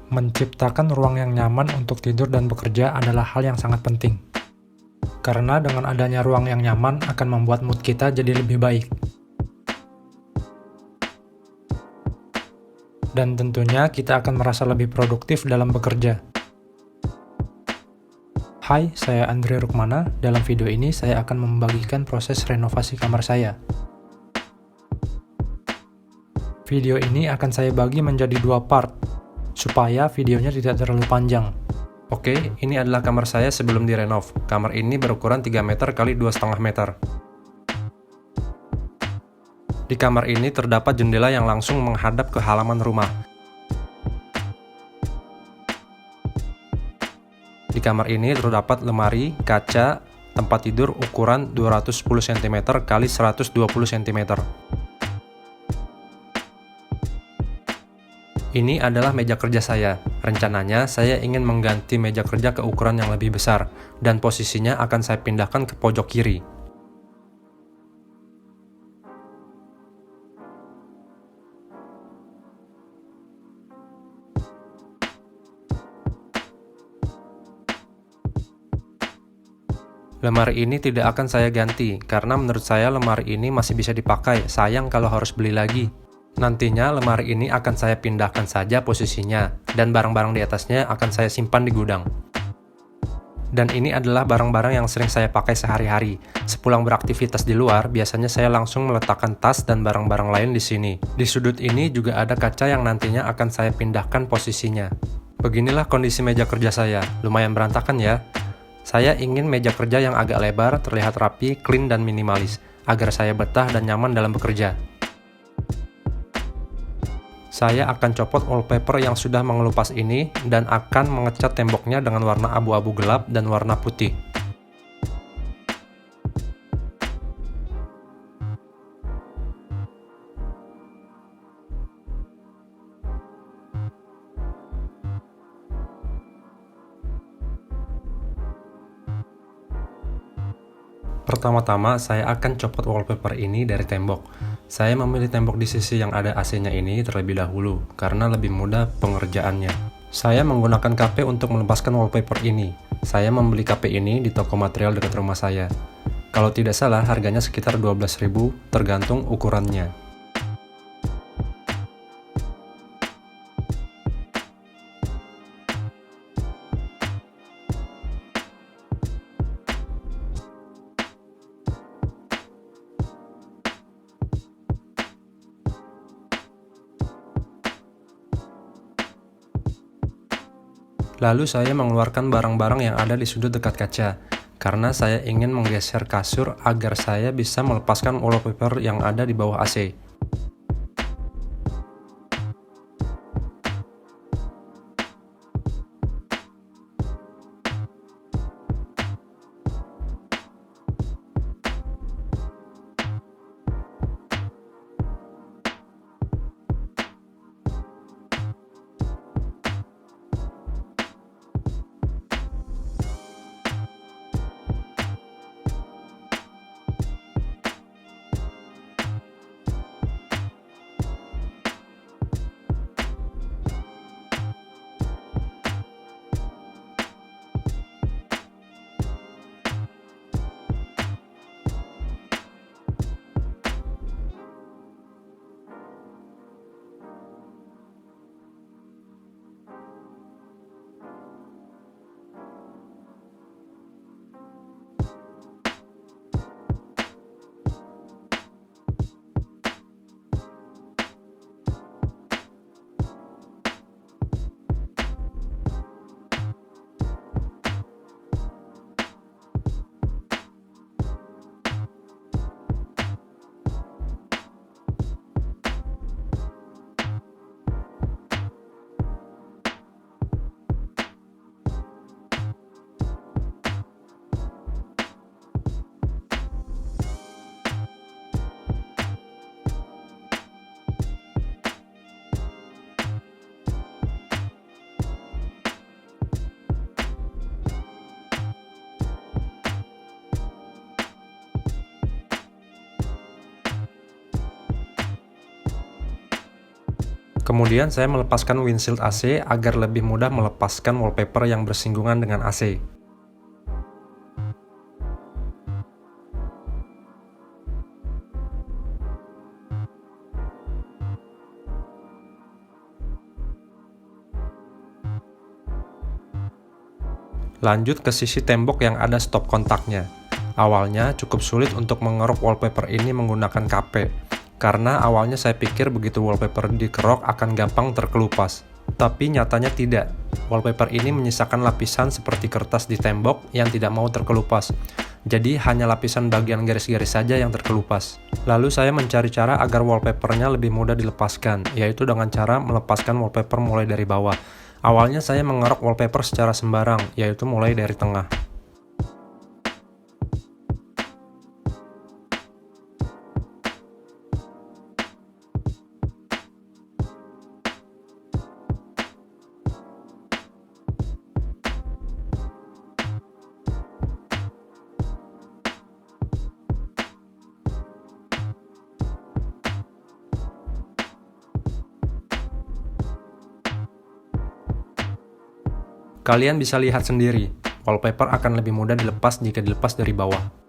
Menciptakan ruang yang nyaman untuk tidur dan bekerja adalah hal yang sangat penting. Karena dengan adanya ruang yang nyaman akan membuat mood kita jadi lebih baik. Dan tentunya kita akan merasa lebih produktif dalam bekerja. Hai, saya Andre Rukmana. Dalam video ini saya akan membagikan proses renovasi kamar saya. Video ini akan saya bagi menjadi 2 part, supaya videonya tidak terlalu panjang. Oke, ini adalah kamar saya sebelum direnov. Kamar ini berukuran 3 meter x 2,5 meter. Di kamar ini terdapat jendela yang langsung menghadap ke halaman rumah. Di kamar ini terdapat lemari, kaca, tempat tidur ukuran 210 cm x 120 cm. Ini adalah meja kerja saya. Rencananya, saya ingin mengganti meja kerja ke ukuran yang lebih besar, dan posisinya akan saya pindahkan ke pojok kiri. Lemari ini tidak akan saya ganti, karena menurut saya lemari ini masih bisa dipakai, sayang kalau harus beli lagi. Nantinya lemari ini akan saya pindahkan saja posisinya, dan barang-barang di atasnya akan saya simpan di gudang. Dan ini adalah barang-barang yang sering saya pakai sehari-hari. Sepulang beraktivitas di luar, biasanya saya langsung meletakkan tas dan barang-barang lain di sini. Di sudut ini juga ada kaca yang nantinya akan saya pindahkan posisinya. Beginilah kondisi meja kerja saya, lumayan berantakan ya. Saya ingin meja kerja yang agak lebar, terlihat rapi, clean, dan minimalis, agar saya betah dan nyaman dalam bekerja. Saya akan copot wallpaper yang sudah mengelupas ini dan akan mengecat temboknya dengan warna abu-abu gelap dan warna putih. Pertama-tama, saya akan copot wallpaper ini dari tembok. Saya memilih tembok di sisi yang ada AC-nya ini terlebih dahulu, karena lebih mudah pengerjaannya. Saya menggunakan KP untuk melepaskan wallpaper ini. Saya membeli KP ini di toko material dekat rumah saya. Kalau tidak salah, harganya sekitar 12.000, tergantung ukurannya. Lalu saya mengeluarkan barang-barang yang ada di sudut dekat kaca, karena saya ingin menggeser kasur agar saya bisa melepaskan wallpaper yang ada di bawah AC. Kemudian saya melepaskan windshield AC agar lebih mudah melepaskan wallpaper yang bersinggungan dengan AC. Lanjut ke sisi tembok yang ada stop kontaknya. Awalnya cukup sulit untuk mengeruk wallpaper ini menggunakan KP, karena awalnya saya pikir begitu wallpaper dikerok akan gampang terkelupas. Tapi nyatanya tidak. Wallpaper ini menyisakan lapisan seperti kertas di tembok yang tidak mau terkelupas. Jadi hanya lapisan bagian garis-garis saja yang terkelupas. Lalu saya mencari cara agar wallpapernya lebih mudah dilepaskan, yaitu dengan cara melepaskan wallpaper mulai dari bawah. Awalnya saya mengerok wallpaper secara sembarang, yaitu mulai dari tengah. Kalian bisa lihat sendiri, wallpaper akan lebih mudah dilepas jika dilepas dari bawah.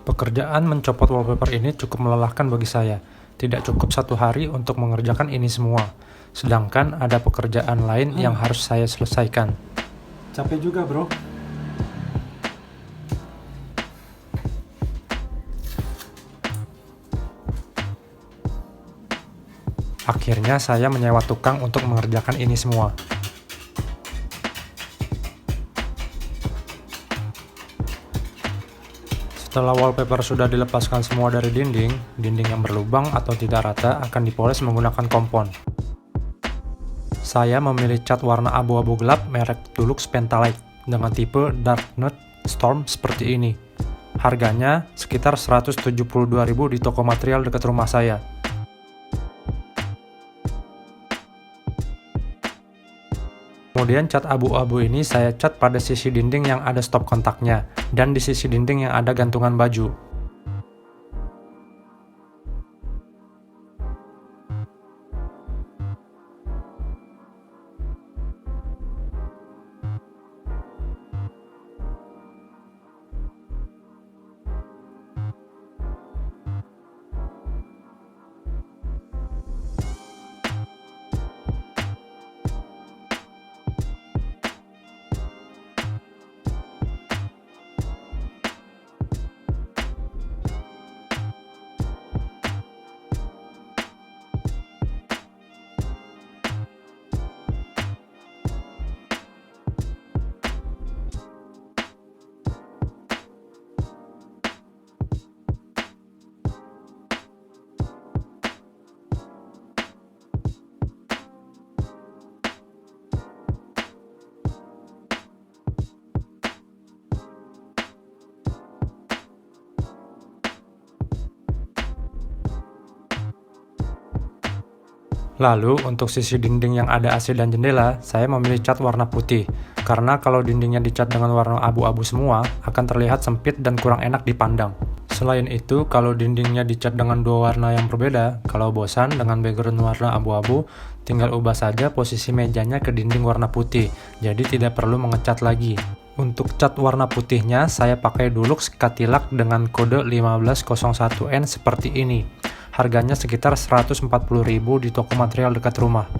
Pekerjaan mencopot wallpaper ini cukup melelahkan bagi saya. Tidak cukup 1 hari untuk mengerjakan ini semua. Sedangkan ada pekerjaan lain yang harus saya selesaikan. Capek juga, bro. Akhirnya saya menyewa tukang untuk mengerjakan ini semua. Setelah wallpaper sudah dilepaskan semua dari dinding yang berlubang atau tidak rata akan dipoles menggunakan kompon. Saya memilih cat warna abu-abu gelap merek Dulux Pentalight dengan tipe Dark Nude Storm seperti ini. Harganya sekitar 172.000 di toko material dekat rumah saya. Kemudian cat abu-abu ini saya cat pada sisi dinding yang ada stop kontaknya dan di sisi dinding yang ada gantungan baju. Lalu, untuk sisi dinding yang ada AC dan jendela, saya memilih cat warna putih. Karena kalau dindingnya dicat dengan warna abu-abu semua, akan terlihat sempit dan kurang enak dipandang. Selain itu, kalau dindingnya dicat dengan dua warna yang berbeda, kalau bosan dengan background warna abu-abu, tinggal ubah saja posisi mejanya ke dinding warna putih, jadi tidak perlu mengecat lagi. Untuk cat warna putihnya, saya pakai Dulux Catillac dengan kode 1501N seperti ini. Harganya sekitar 140.000 di toko material dekat rumah.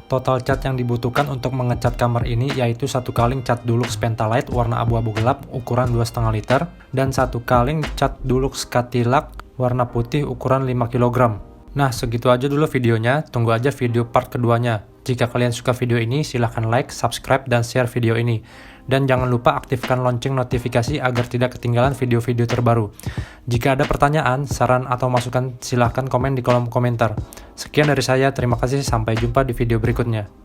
Total cat yang dibutuhkan untuk mengecat kamar ini yaitu satu kaling cat Dulux Pentalight warna abu-abu gelap ukuran 2,5 liter dan satu kaling cat Dulux Catillac warna putih ukuran 5 kg. Nah, segitu aja dulu videonya, tunggu aja video part keduanya. Jika kalian suka video ini, silahkan like, subscribe, dan share video ini. Dan jangan lupa aktifkan lonceng notifikasi agar tidak ketinggalan video-video terbaru. Jika ada pertanyaan, saran, atau masukan, silahkan komen di kolom komentar. Sekian dari saya, terima kasih, sampai jumpa di video berikutnya.